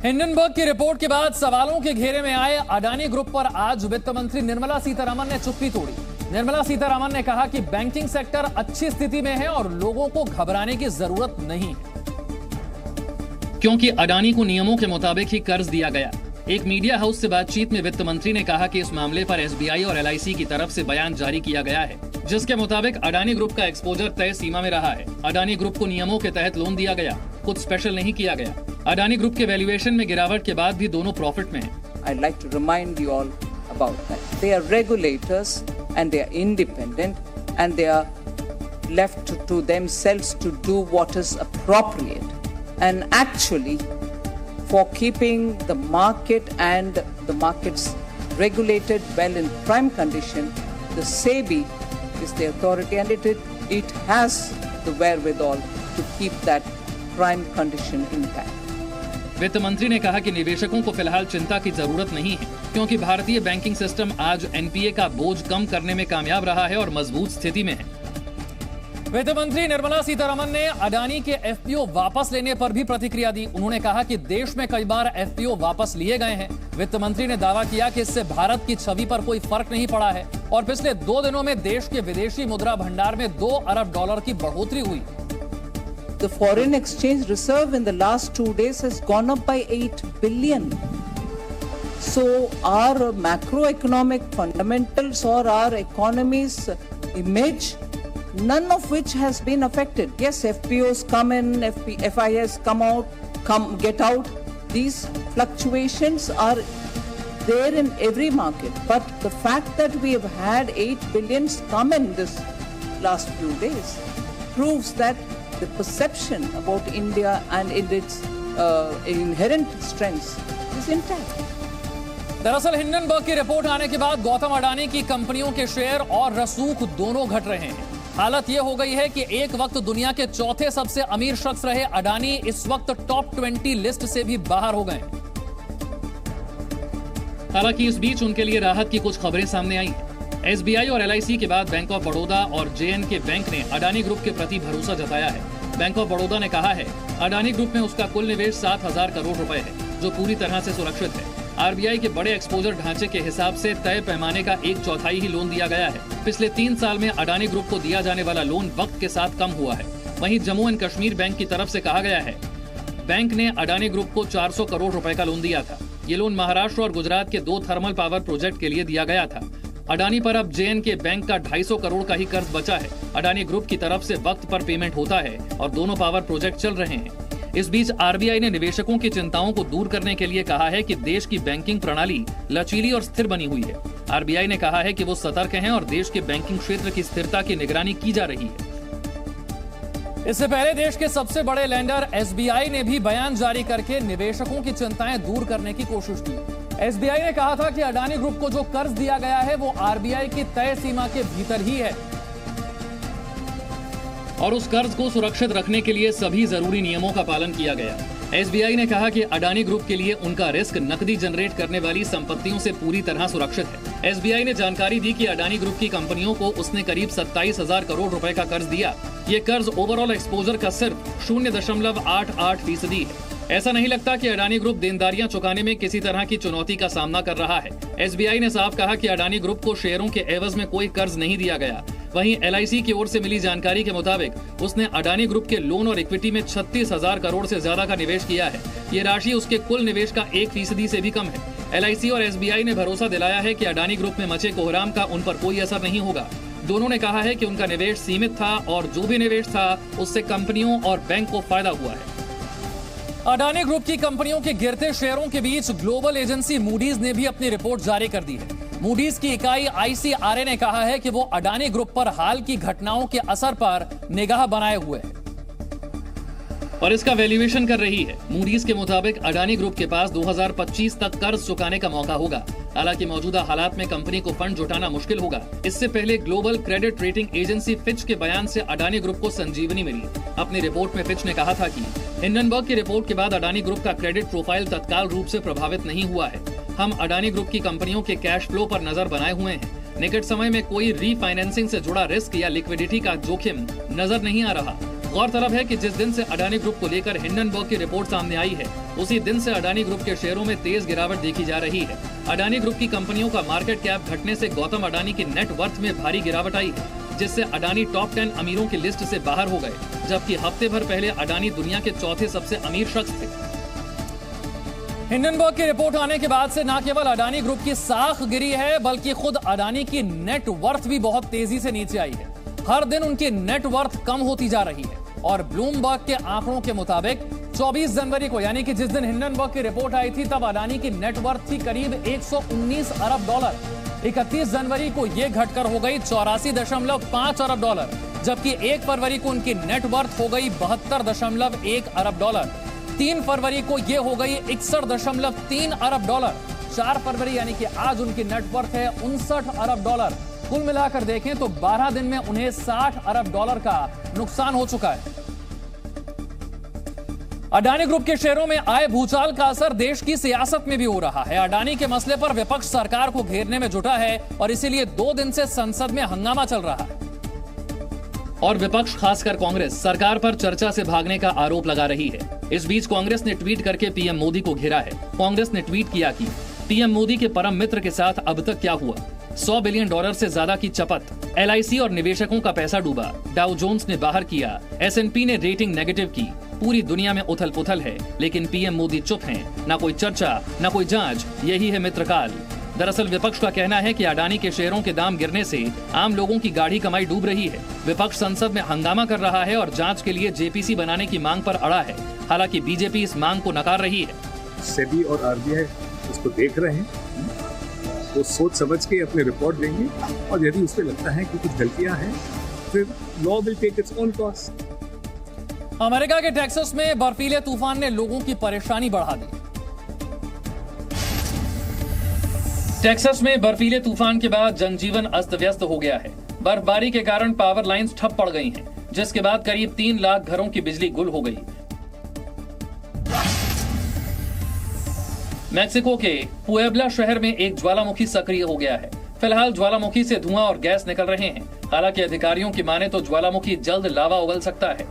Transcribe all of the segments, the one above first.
Hindenburg की report के बाद सवालों के घेरे में आए अडानी ग्रुप पर आज वित्त मंत्री निर्मला सीतारमण ने चुप्पी तोड़ी। निर्मला सीतारमण ने कहा कि बैंकिंग सेक्टर अच्छी स्थिति में है और लोगों को घबराने की जरूरत नहीं है, क्योंकि अडानी को नियमों के मुताबिक ही कर्ज दिया गया। एक मीडिया हाउस से बातचीत में वित्त मंत्री ने कहा कि इस मामले पर एसबीआई और एलआईसी की तरफ से बयान जारी किया गया है, जिसके मुताबिक अडानी ग्रुप का एक्सपोजर तय सीमा में रहा है। अडानी ग्रुप को नियमों के तहत लोन दिया गया, कुछ स्पेशल नहीं किया गया। अडानी ग्रुप के वैल्यूएशन में गिरावट के बाद भी दोनों प्रॉफिट में हैं। I'd like to remind you all about that. They are regulators and they are independent and they are left to themselves to do what is appropriate. And actually, for keeping the market and the markets regulated well in prime condition, the SEBI is the authority and it has the wherewithal to keep that prime condition intact. वित्त मंत्री ने कहा कि निवेशकों को फिलहाल चिंता की जरूरत नहीं है, क्योंकि भारतीय बैंकिंग सिस्टम आज एनपीए का बोझ कम करने में कामयाब रहा है और मजबूत स्थिति में है। वित्त मंत्री निर्मला सीतारमण ने अडानी के एफपीओ वापस लेने पर भी प्रतिक्रिया दी। उन्होंने कहा कि देश में कई बार एफपीओ वापस लिए गए हैं। वित्त मंत्री ने दावा किया कि इससे भारत की छवि पर कोई फर्क नहीं पड़ा है और पिछले 2 दिनों में देश के विदेशी मुद्रा भंडार में $2 अरब की बढ़ोतरी हुई। The foreign exchange reserve in the last 2 days has gone up by 8 billion. So our macroeconomic fundamentals or our economy's image, none of which has been affected. Yes, FPOs come in, FIS come out, get out. These fluctuations are there in every market. But the fact that we have had 8 billions come in this last few days proves that the perception about India and its inherent strengths is intact. दरअसल Hindenburg की report आने के बाद गौतम अडानी की कंपनियों के share और रसूख दोनों घट रहे हैं। हालत यह हो गई है कि एक वक्त दुनिया के चौथे सबसे अमीर शख्स रहे अडानी इस वक्त टॉप 20 लिस्ट से भी बाहर हो गए। हालांकि इस बीच उनके लिए राहत की कुछ खबरें सामने आई हैं। एसबीआई और एलआईसी के बाद बैंक ऑफ बड़ौदा और जेएनके बैंक ने अडानी ग्रुप के प्रति भरोसा जताया है। बैंक ऑफ बड़ौदा ने कहा है अडानी ग्रुप में उसका कुल निवेश 7,000 करोड़ रुपए है, जो पूरी तरह से सुरक्षित है। आरबीआई के बड़े एक्सपोजर ढांचे के हिसाब से तय पैमाने का 1/4 ही लोन दिया गया है। पिछले 3 साल में अडानी ग्रुप को दिया जाने वाला लोन वक्त के साथ कम हुआ है। वहीं जम्मू एंड कश्मीर बैंक की तरफ से कहा गया है बैंक ने अडानी ग्रुप को 400 करोड़ रुपए का लोन दिया था। ये लोन महाराष्ट्र और गुजरात के 2 थर्मल पावर प्रोजेक्ट के लिए दिया गया था। अडानी पर अब जेएनके बैंक का 250 करोड़ का ही कर्ज बचा है। अडानी ग्रुप की तरफ से वक्त पर पेमेंट होता है और दोनों पावर प्रोजेक्ट चल रहे हैं। इस बीच आरबीआई ने निवेशकों की चिंताओं को दूर करने के लिए कहा है कि देश की बैंकिंग प्रणाली लचीली और स्थिर बनी हुई है। आरबीआई ने कहा है कि वो सतर्क हैं और देश के बैंकिंग क्षेत्र की स्थिरता की निगरानी की जा रही है। इससे पहले देश के सबसे बड़े लेंडर एसबीआई ने भी बयान जारी करके निवेशकों की चिंताएं दूर करने की कोशिश की। एसबीआई ने कहा था कि अडानी ग्रुप को जो कर्ज दिया गया है वो आरबीआई की तय सीमा के भीतर ही है और उस कर्ज को सुरक्षित रखने के लिए सभी जरूरी नियमों का पालन किया गया। एसबीआई ने कहा कि अडानी ग्रुप के लिए उनका रिस्क नकदी जनरेट करने वाली संपत्तियों से पूरी तरह सुरक्षित है। एसबीआई ने जानकारी दी कि अडानी ग्रुप की कंपनियों को उसने करीब 27,000 करोड़ रुपए का कर्ज दिया। ये कर्ज ओवरऑल एक्सपोजर का सिर्फ 0.88% है। ऐसा नहीं लगता कि अडानी ग्रुप देनदारियां चुकाने में किसी तरह की चुनौती का सामना कर रहा है। एसबीआई ने साफ कहा कि अडानी ग्रुप को शेयरों के एवज में कोई कर्ज नहीं दिया गया। वहीं एलआईसी की ओर से मिली जानकारी के मुताबिक उसने अडानी ग्रुप के लोन और इक्विटी में 36,000 करोड़ से ज्यादा का निवेश किया है। ये राशि उसके कुल निवेश का 1% से भी कम है। एलआईसी और एसबीआई ने भरोसा दिलाया है कि अडानी ग्रुप में मचे कोहराम का उन पर कोई असर नहीं होगा। दोनों ने कहा है कि उनका निवेश सीमित था और जो भी निवेश था उससे कंपनियों और बैंक को फायदा हुआ है। अडानी ग्रुप की कंपनियों के गिरते शेयरों के बीच ग्लोबल एजेंसी मूडीज ने भी अपनी रिपोर्ट जारी कर दी है। मूडीज की इकाई आईसीआरए ने कहा है कि वो अडानी ग्रुप पर हाल की घटनाओं के असर पर निगाह बनाए हुए है और इसका वैल्यूएशन कर रही है। मूडीज के मुताबिक अडानी ग्रुप के पास 2025 तक कर्ज चुकाने का मौका होगा। हालांकि मौजूदा हालात में कंपनी को फंड जुटाना मुश्किल होगा। इससे पहले global credit rating agency Fitch के बयान से अडानी ग्रुप को संजीवनी मिली। अपनी रिपोर्ट में फिच ने कहा था कि हिंडनबर्ग की रिपोर्ट के बाद अडानी ग्रुप का क्रेडिट प्रोफाइल तत्काल रूप से प्रभावित नहीं हुआ है। हम अडानी ग्रुप की कंपनियों के कैश फ्लो पर नजर बनाए हुए हैं। निकट समय में कोई रीफाइनेंसिंग से जुड़ा रिस्क या लिक्विडिटी का जोखिम नजर नहीं आ रहा। गौरतलब है कि जिस दिन से अडानी ग्रुप को लेकर हिंडनबर्ग की रिपोर्ट सामने आई है, उसी दिन से अडानी ग्रुप के शेयरों में तेज गिरावट देखी जा रही है। अडानी ग्रुप की कंपनियों का मार्केट कैप घटने से गौतम अडानी की नेट वर्थ में भारी गिरावट आई है, जिससे अडानी टॉप 10 अमीरों की लिस्ट से बाहर हो गए, जबकि हफ्ते भर पहले अडानी दुनिया के चौथे सबसे अमीर शख्स थे। हिंडनबर्ग की रिपोर्ट आने के बाद से न केवल अडानी ग्रुप की साख गिरी है, बल्कि खुद अडानी की नेट वर्थ भी बहुत तेजी से नीचे आई है। हर दिन उनकी नेट वर्थ कम होती जा रही है और ब्लूमबर्ग के आंकड़ों के मुताबिक 24 जनवरी को, यानी कि जिस दिन हिंडनबर्ग की रिपोर्ट आई थी, तब अडानी की नेट वर्थ थी करीब 119 अरब डॉलर। 31 जनवरी को यह घटकर हो गई 84.5 अरब डॉलर, जबकि 1 फरवरी को उनकी नेट वर्थ हो गई 72.1 अरब डॉलर। 3 फरवरी को यह हो गई 61.3 अरब डॉलर। 4 फरवरी यानी कि आज उनकी नेट वर्थ है 59 अरब डॉलर। कुल मिलाकर देखें तो 12 दिन में उन्हें 60 अरब डॉलर का नुकसान हो चुका है। अडानी ग्रुप के शेयरों में आए भूचाल का असर देश की सियासत में भी हो रहा है। अडानी के मसले पर विपक्ष सरकार को घेरने में जुटा है और इसीलिए 2 दिन से संसद में हंगामा चल रहा है। और विपक्ष, खासकर कांग्रेस, सरकार पर चर्चा से भागने का आरोप लगा रही है। इस बीच कांग्रेस ने ट्वीट करके पीएम मोदी को घेरा है। कांग्रेस ने ट्वीट किया कि पीएम मोदी के परम मित्र के साथ अब तक क्या हुआ, $100 बिलियन से ज्यादा की चपत, LIC और निवेशकों का पैसा डूबा, डाउ जोन्स ने बाहर किया, S&P ने रेटिंग नेगेटिव की, पूरी दुनिया में उथल पुथल है, लेकिन पीएम मोदी चुप हैं, ना कोई चर्चा, ना कोई जांच, यही है मित्रकाल। दरअसल विपक्ष का कहना है कि अडानी के शेयरों के दाम गिरने से आम लोगों की गाढ़ी कमाई डूब रही है। विपक्ष संसद में हंगामा कर रहा है और जांच के लिए JPC बनाने की मांग पर अड़ा है। हालांकि बीजेपी इस मांग को नकार रही है। सेबी और RBI इसको देख रहे हैं, वो सोच समझ के अपने रिपोर्ट देंगे और यदि उसमें लगता है कि कुछ गलतियां हैं, फिर law will take its own course. America के टेक्सास में बर्फीले तूफान ने लोगों की परेशानी बढ़ा दी। टेक्सास में बर्फीले तूफान के बाद जनजीवन अस्त व्यस्त हो गया है। बर्फबारी के कारण पावर लाइंस ठप पड़ गई हैं, जिसके बाद करीब 3 लाख घरों की बिजली गुल हो गई। मैक्सिको के पुएब्ला शहर में एक ज्वालामुखी सक्रिय हो गया है। फिलहाल ज्वालामुखी से धुआं और गैस निकल रहे हैं। हालांकि अधिकारियों की माने तो ज्वालामुखी जल्द लावा उगल सकता है।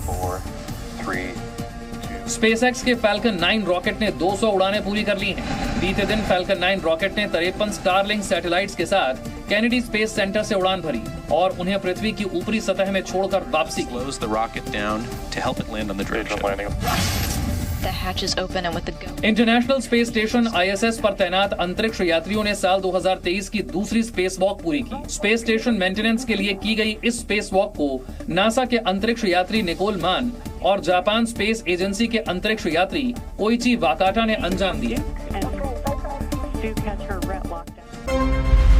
4, 3, 2 स्पेसएक्स के फैल्कन 9 रॉकेट ने 200 उड़ानें पूरी कर ली हैं। बीते दिन फैल्कन 9 रॉकेट ने 53 स्टारलिंक सैटेलाइट्स के साथ कैनेडी स्पेस सेंटर से उड़ान भरी और उन्हें पृथ्वी की ऊपरी सतह में छोड़कर वापसी की। slows the rocket down to help it land on the drone ship. The hatches open and with the go. International space station ISS पर तैनात अंतरिक्ष यात्रियों ने साल 2023 की दूसरी स्पेस वॉक पूरी की। स्पेस स्टेशन मेंटेनेंस के लिए की गई इस स्पेस वॉक को नासा के अंतरिक्ष यात्री निकोल मान और जापान स्पेस एजेंसी के अंतरिक्ष यात्री कोइची वाकाटा ने अंजाम दिया। and do catch her lockdown.